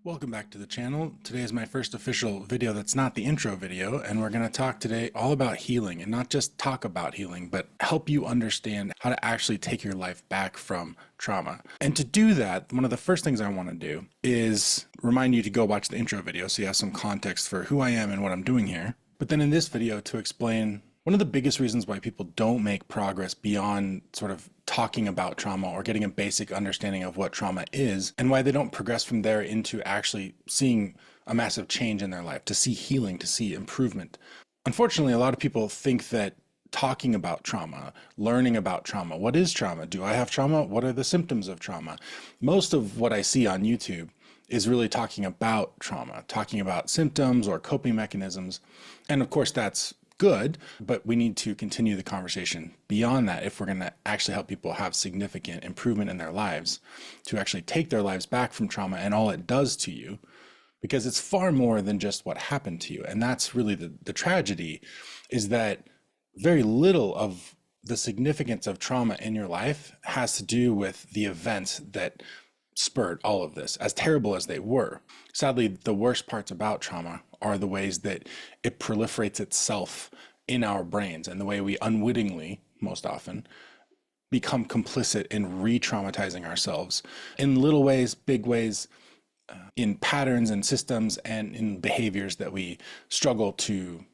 Welcome back to the channel. Today is my first official video that's not the intro video, and we're going to talk today all about healing, and not just talk about healing, but help you understand how to actually take your life back from trauma. And to do that, one of the first things I want to do is remind you to go watch the intro video so you have some context for who I am and what I'm doing here. But then in this video to explain one of the biggest reasons why people don't make progress beyond sort of talking about trauma or getting a basic understanding of what trauma is, and why they don't progress from there into actually seeing a massive change in their life, to see healing, to see improvement. Unfortunately, a lot of people think that talking about trauma, learning about trauma, what is trauma? Do I have trauma? What are the symptoms of trauma? Most of what I see on YouTube is really talking about trauma, talking about symptoms or coping mechanisms. And of course, that's good, but we need to continue the conversation beyond that if we're going to actually help people have significant improvement in their lives, to actually take their lives back from trauma and all it does to you, because it's far more than just what happened to you. And that's really the tragedy, is that very little of the significance of trauma in your life has to do with the events that spurred all of this, as terrible as they were. Sadly, the worst parts about trauma are the ways that it proliferates itself in our brains, and the way we unwittingly, most often, become complicit in re-traumatizing ourselves in little ways, big ways, in patterns and systems and in behaviors that we struggle to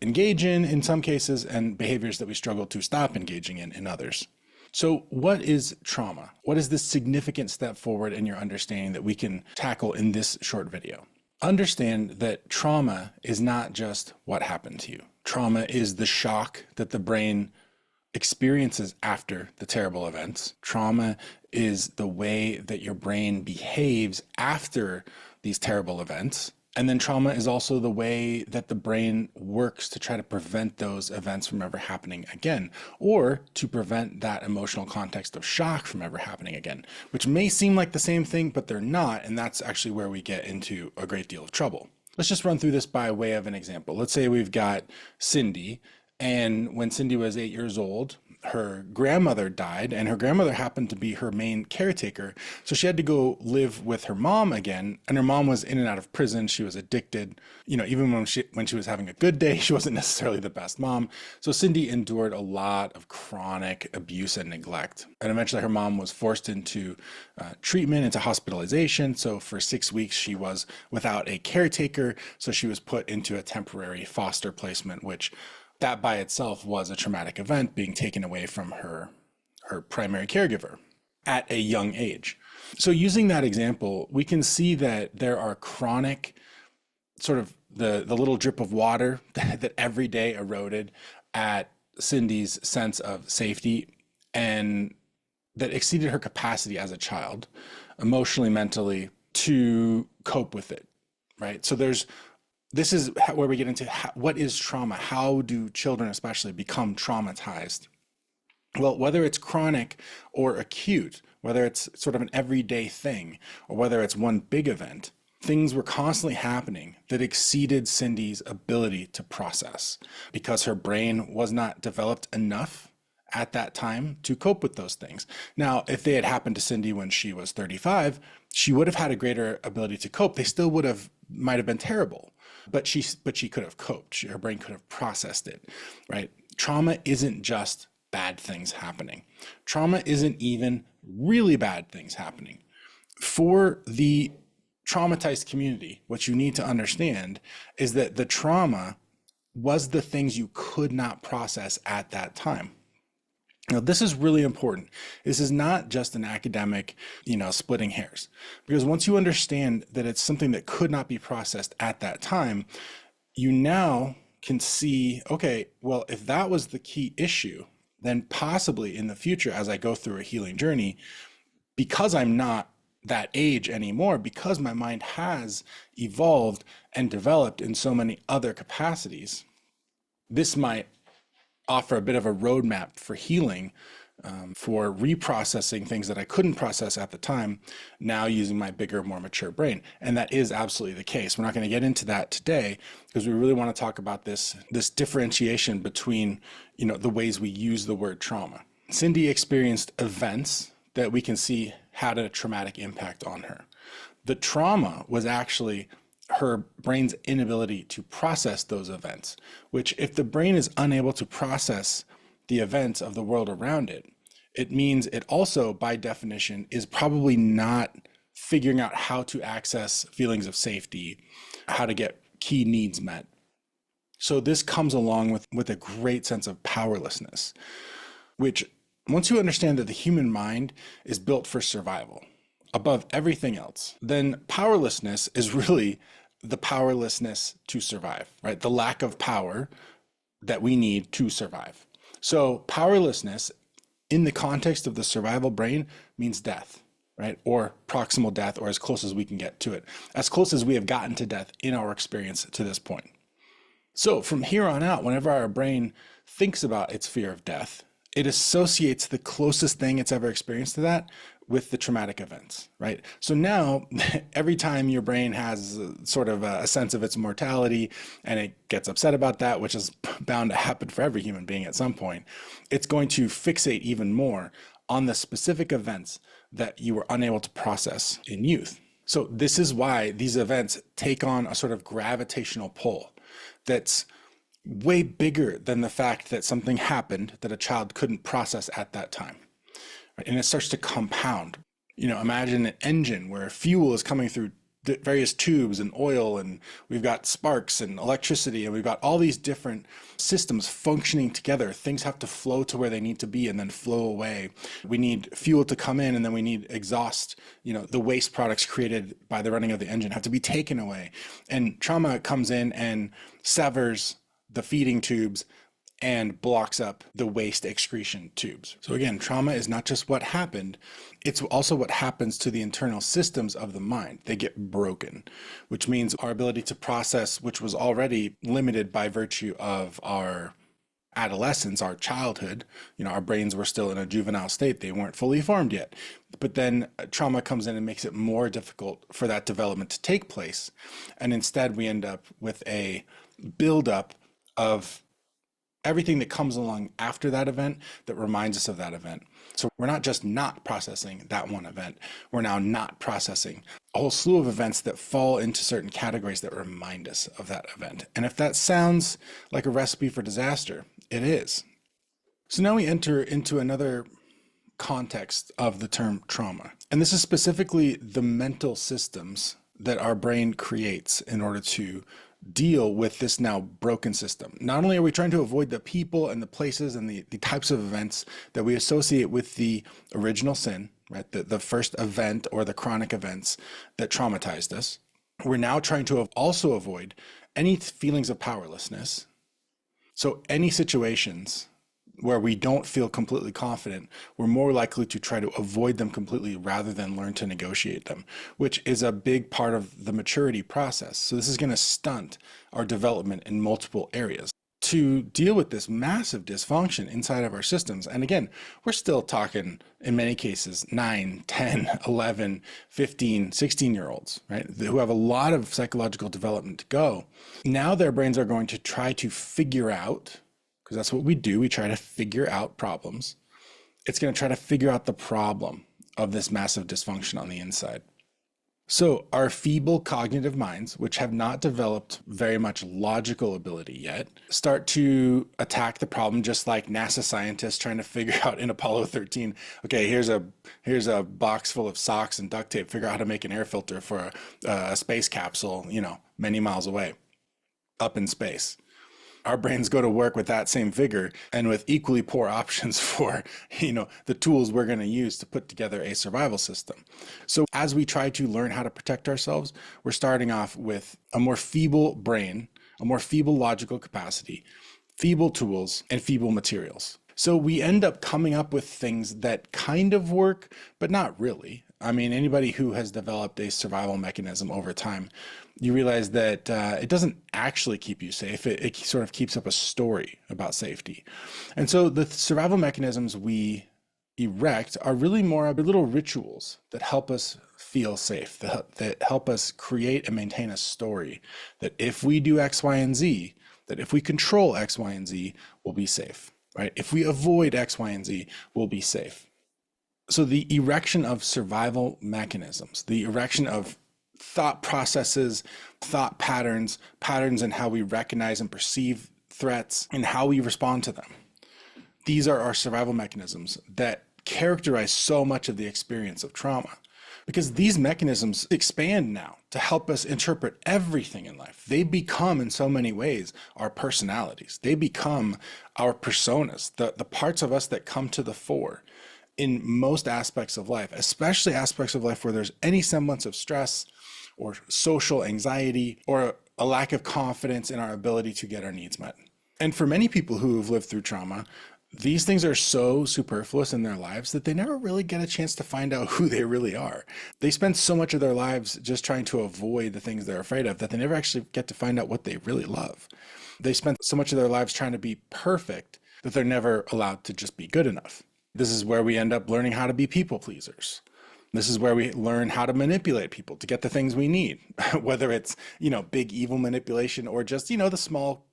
engage in some cases, and behaviors that we struggle to stop engaging in others. So what is trauma? What is this significant step forward in your understanding that we can tackle in this short video? Understand that trauma is not just what happened to you. Trauma is the shock that the brain experiences after the terrible events. Trauma is the way that your brain behaves after these terrible events. And then trauma is also the way that the brain works to try to prevent those events from ever happening again, or to prevent that emotional context of shock from ever happening again, which may seem like the same thing, but they're not. And that's actually where we get into a great deal of trouble. Let's just run through this by way of an example. Let's say we've got Cindy, and when Cindy was 8 years old, her grandmother died, and her grandmother happened to be her main caretaker. So she had to go live with her mom again, and her mom was in and out of prison. She was addicted. Even when she was having a good day, she wasn't necessarily the best mom. So Cindy endured a lot of chronic abuse and neglect. And eventually her mom was forced into treatment, into hospitalization. So for 6 weeks, she was without a caretaker. So she was put into a temporary foster placement, which that by itself was a traumatic event, being taken away from her primary caregiver at a young age. So using that example, we can see that there are chronic, sort of the little drip of water that every day eroded at Cindy's sense of safety, and that exceeded her capacity as a child, emotionally, mentally, to cope with it, right? So this is where we get into what is trauma? How do children especially become traumatized? Well, whether it's chronic or acute, whether it's sort of an everyday thing, or whether it's one big event, things were constantly happening that exceeded Cindy's ability to process, because her brain was not developed enough at that time to cope with those things. Now, if they had happened to Cindy when she was 35, she would have had a greater ability to cope. They still might have been terrible, but she could have coped. Her brain could have processed it, right? Trauma isn't just bad things happening. Trauma isn't even really bad things happening. For the traumatized community, what you need to understand is that the trauma was the things you could not process at that time. Now, this is really important. This is not just an academic, splitting hairs, because once you understand that it's something that could not be processed at that time, you now can see, okay, well, if that was the key issue, then possibly in the future, as I go through a healing journey, because I'm not that age anymore, because my mind has evolved and developed in so many other capacities, this might offer a bit of a roadmap for healing, for reprocessing things that I couldn't process at the time, now using my bigger, more mature brain. And that is absolutely the case. We're not going to get into that today, because we really want to talk about this differentiation between, the ways we use the word trauma. Cindy experienced events that we can see had a traumatic impact on her. The trauma was actually her brain's inability to process those events, which if the brain is unable to process the events of the world around it, it means it also, by definition, is probably not figuring out how to access feelings of safety, how to get key needs met. So this comes along with a great sense of powerlessness, which once you understand that the human mind is built for survival above everything else, then powerlessness is really the powerlessness to survive, right? The lack of power that we need to survive. So powerlessness in the context of the survival brain means death, right? Or proximal death, or as close as we can get to it, as close as we have gotten to death in our experience to this point. So from here on out, whenever our brain thinks about its fear of death, it associates the closest thing it's ever experienced to that with the traumatic events, right? So now every time your brain has sort of a sense of its mortality and it gets upset about that, which is bound to happen for every human being at some point, it's going to fixate even more on the specific events that you were unable to process in youth. So this is why these events take on a sort of gravitational pull that's way bigger than the fact that something happened that a child couldn't process at that time. And it starts to compound. Imagine an engine where fuel is coming through various tubes and oil, and we've got sparks and electricity, and we've got all these different systems functioning together. Things have to flow to where they need to be and then flow away. We need fuel to come in, and then we need exhaust. The waste products created by the running of the engine have to be taken away. And trauma comes in and severs the feeding tubes and blocks up the waste excretion tubes. So again, trauma is not just what happened, it's also what happens to the internal systems of the mind. They get broken, which means our ability to process, which was already limited by virtue of our adolescence, our childhood, our brains were still in a juvenile state. They weren't fully formed yet. But then trauma comes in and makes it more difficult for that development to take place. And instead we end up with a buildup of everything that comes along after that event that reminds us of that event. So we're not just not processing that one event, we're now not processing a whole slew of events that fall into certain categories that remind us of that event. And if that sounds like a recipe for disaster, it is. So now we enter into another context of the term trauma. And this is specifically the mental systems that our brain creates in order to deal with this now broken system. Not only are we trying to avoid the people and the places and the types of events that we associate with the original sin, right? The first event or the chronic events that traumatized us. We're now trying to also avoid any feelings of powerlessness. So any situations where we don't feel completely confident, we're more likely to try to avoid them completely rather than learn to negotiate them, which is a big part of the maturity process. So this is going to stunt our development in multiple areas. To deal with this massive dysfunction inside of our systems, and again, we're still talking in many cases 9, 10, 11, 15, 16-year-olds, right, who have a lot of psychological development to go. Now their brains are going to try to figure out, because that's what we do. We try to figure out problems. It's going to try to figure out the problem of this massive dysfunction on the inside. So our feeble cognitive minds, which have not developed very much logical ability yet, start to attack the problem just like NASA scientists trying to figure out in Apollo 13, okay, here's a box full of socks and duct tape, figure out how to make an air filter for a space capsule, many miles away, up in space. Our brains go to work with that same vigor and with equally poor options for, the tools we're going to use to put together a survival system. So as we try to learn how to protect ourselves, we're starting off with a more feeble brain, a more feeble logical capacity, feeble tools, and feeble materials. So we end up coming up with things that kind of work, but not really. I mean, anybody who has developed a survival mechanism over time, you realize that it doesn't actually keep you safe. It sort of keeps up a story about safety. And so the survival mechanisms we erect are really more of little rituals that help us feel safe, that help us create and maintain a story that if we do X, Y, and Z, that if we control X, Y, and Z, we'll be safe, right? If we avoid X, Y, and Z, we'll be safe. So the erection of survival mechanisms, the erection of thought processes, thought patterns, patterns in how we recognize and perceive threats, and how we respond to them. These are our survival mechanisms that characterize so much of the experience of trauma, because these mechanisms expand now to help us interpret everything in life. They become, in so many ways, our personalities. They become our personas, the parts of us that come to the fore in most aspects of life, especially aspects of life where there's any semblance of stress or social anxiety or a lack of confidence in our ability to get our needs met. And for many people who have lived through trauma, these things are so superfluous in their lives that they never really get a chance to find out who they really are. They spend so much of their lives just trying to avoid the things they're afraid of that they never actually get to find out what they really love. They spend so much of their lives trying to be perfect that they're never allowed to just be good enough. This is where we end up learning how to be people pleasers. This is where we learn how to manipulate people to get the things we need, whether it's, big evil manipulation or just, the small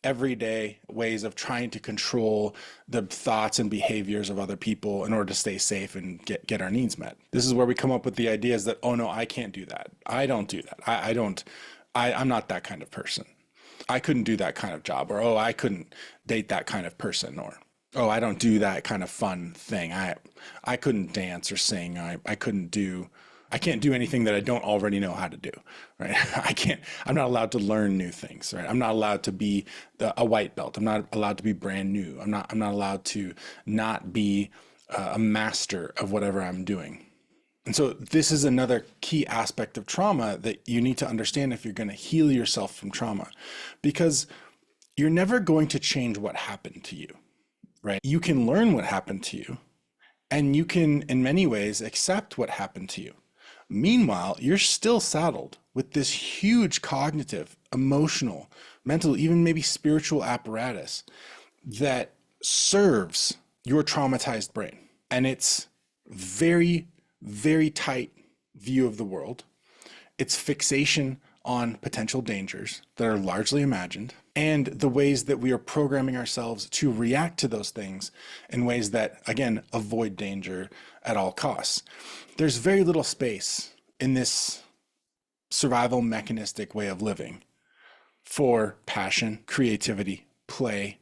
everyday ways of trying to control the thoughts and behaviors of other people in order to stay safe and get our needs met. This is where we come up with the ideas that, oh no, I can't do that. I don't do that. I'm not that kind of person. I couldn't do that kind of job, or, oh, I couldn't date that kind of person, or, oh, I don't do that kind of fun thing. I couldn't dance or sing. I can't do anything that I don't already know how to do, right? I'm not allowed to learn new things, right? I'm not allowed to be a white belt. I'm not allowed to be brand new. I'm not allowed to not be a master of whatever I'm doing. And so this is another key aspect of trauma that you need to understand if you're going to heal yourself from trauma, because you're never going to change what happened to you, right? You can learn what happened to you, and you can, in many ways, accept what happened to you. Meanwhile, you're still saddled with this huge cognitive, emotional, mental, even maybe spiritual apparatus that serves your traumatized brain. And it's very, very tight view of the world. It's fixation on potential dangers that are largely imagined, and the ways that we are programming ourselves to react to those things in ways that, again, avoid danger at all costs. There's very little space in this survival mechanistic way of living for passion, creativity, play,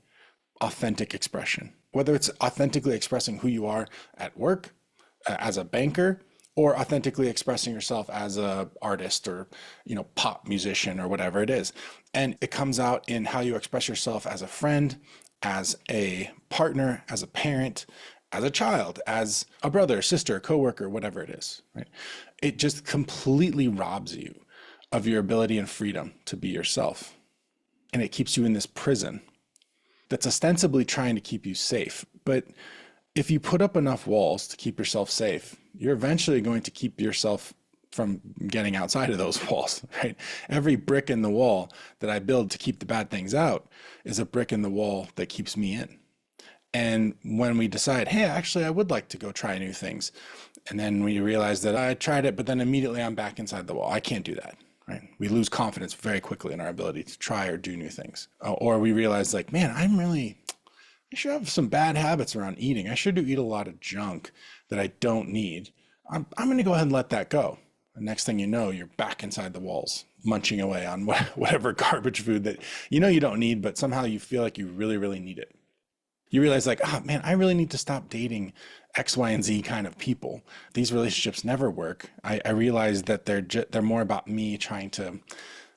authentic expression. Whether it's authentically expressing who you are at work, as a banker, or authentically expressing yourself as a artist or, pop musician or whatever it is. And it comes out in how you express yourself as a friend, as a partner, as a parent, as a child, as a brother, sister, coworker, whatever it is, right? It just completely robs you of your ability and freedom to be yourself. And it keeps you in this prison that's ostensibly trying to keep you safe. But if you put up enough walls to keep yourself safe, you're eventually going to keep yourself from getting outside of those walls, right? Every brick in the wall that I build to keep the bad things out is a brick in the wall that keeps me in. And when we decide, hey, actually, I would like to go try new things, and then we realize that I tried it, but then immediately I'm back inside the wall. I can't do that, right? We lose confidence very quickly in our ability to try or do new things. Or we realize, like, man, I should have some bad habits around eating. I should eat a lot of junk that I don't need. I'm going to go ahead and let that go. The next thing you know, you're back inside the walls, munching away on whatever garbage food that you don't need, but somehow you feel like you really, really need it. You realize, like, oh man, I really need to stop dating X, Y, and Z kind of people. These relationships never work. I realize that they're more about me trying to,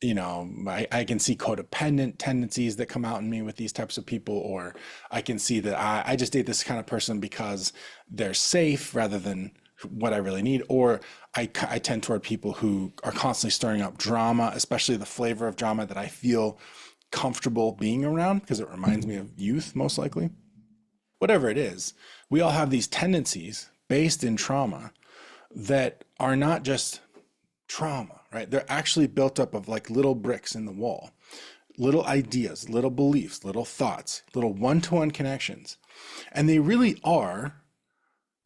I can see codependent tendencies that come out in me with these types of people, or I can see that I just date this kind of person because they're safe rather than what I really need. Or I tend toward people who are constantly stirring up drama, especially the flavor of drama that I feel comfortable being around because it reminds me of youth, most likely. Whatever it is, we all have these tendencies based in trauma that are not just trauma, right? They're actually built up of like little bricks in the wall, little ideas, little beliefs, little thoughts, little one-to-one connections. And they really are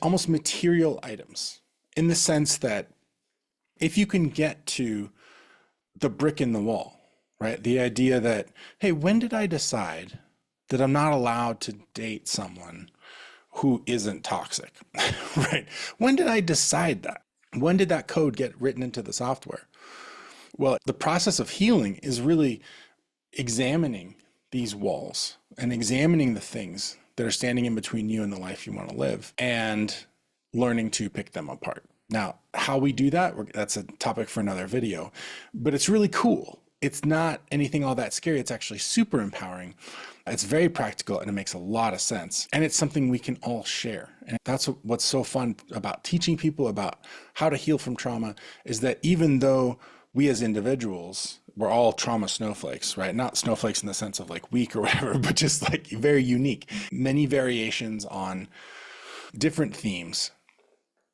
almost material items in the sense that if you can get to the brick in the wall, right? The idea that, hey, when did I decide that I'm not allowed to date someone who isn't toxic, right? When did I decide that? When did that code get written into the software? Well, the process of healing is really examining these walls and examining the things that are standing in between you and the life you want to live and learning to pick them apart. Now, how we do that, that's a topic for another video, but it's really cool. It's not anything all that scary. It's actually super empowering. It's very practical and it makes a lot of sense. And it's something we can all share. And that's what's so fun about teaching people about how to heal from trauma, is that even though we as individuals, we're all trauma snowflakes, right? Not snowflakes in the sense of like weak or whatever, but just like very unique, many variations on different themes.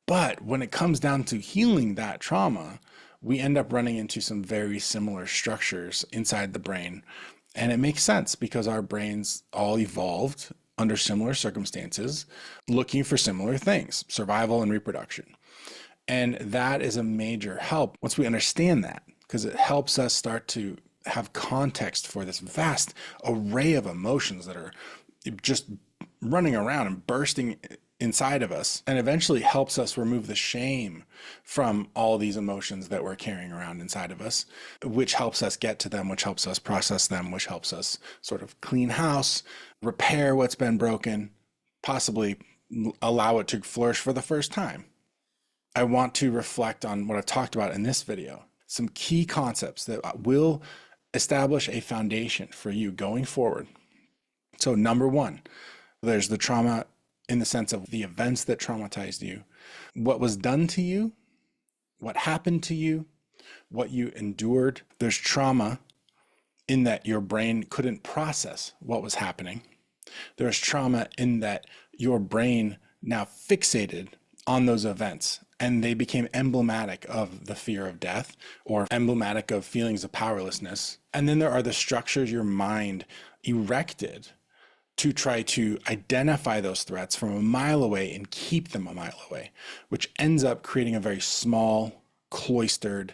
But when it comes down to healing that trauma, we end up running into some very similar structures inside the brain. And it makes sense because our brains all evolved under similar circumstances, looking for similar things, survival and reproduction. And that is a major help once we understand that, because it helps us start to have context for this vast array of emotions that are just running around and bursting inside of us, and eventually helps us remove the shame from all these emotions that we're carrying around inside of us, which helps us get to them, which helps us process them, which helps us sort of clean house, repair what's been broken, possibly allow it to flourish for the first time. I want to reflect on what I've talked about in this video, some key concepts that will establish a foundation for you going forward. So number one, there's the trauma in the sense of the events that traumatized you, what was done to you, what happened to you, what you endured. There's trauma in that your brain couldn't process what was happening. There's trauma in that your brain now fixated on those events and they became emblematic of the fear of death or emblematic of feelings of powerlessness. And then there are the structures your mind erected to try to identify those threats from a mile away and keep them a mile away, which ends up creating a very small, cloistered,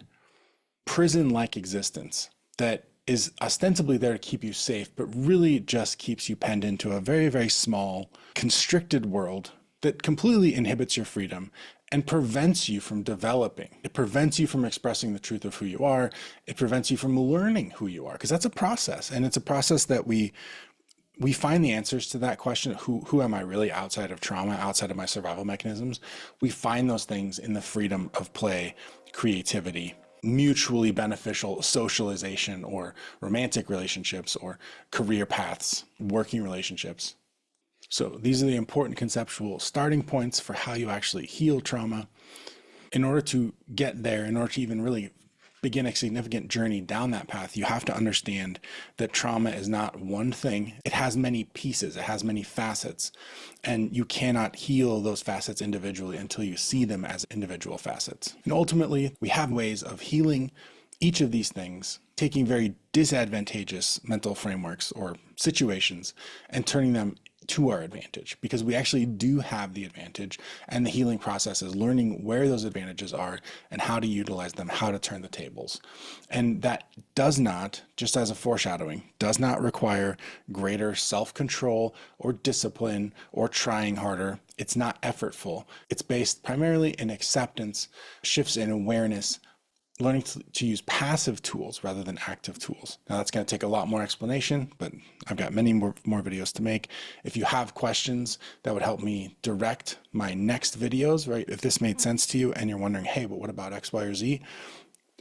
prison-like existence that is ostensibly there to keep you safe, but really just keeps you penned into a very, very small, constricted world that completely inhibits your freedom and prevents you from developing. It prevents you from expressing the truth of who you are. It prevents you from learning who you are, because that's a process. And it's a process that we find the answers to that question, who am I really outside of trauma, outside of my survival mechanisms? We find those things in the freedom of play, creativity, mutually beneficial socialization or romantic relationships or career paths, working relationships. So these are the important conceptual starting points for how you actually heal trauma. In order to get there, in order to even really begin a significant journey down that path, you have to understand that trauma is not one thing. It has many pieces, it has many facets, and you cannot heal those facets individually until you see them as individual facets. And ultimately, we have ways of healing each of these things, taking very disadvantageous mental frameworks or situations and turning them to our advantage, because we actually do have the advantage, and the healing process is learning where those advantages are and how to utilize them, how to turn the tables. And that does not, just as a foreshadowing, does not require greater self-control or discipline or trying harder. It's not effortful. It's based primarily in acceptance, shifts in awareness, learning to use passive tools rather than active tools. Now that's going to take a lot more explanation, but I've got many more videos to make. If you have questions that would help me direct my next videos, right? If this made sense to you and you're wondering, hey, but what about X, Y, or Z?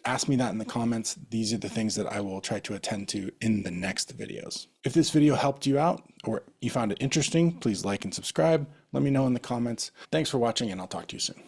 Ask me that in the comments. These are the things that I will try to attend to in the next videos. If this video helped you out or you found it interesting, please like and subscribe. Let me know in the comments. Thanks for watching, and I'll talk to you soon.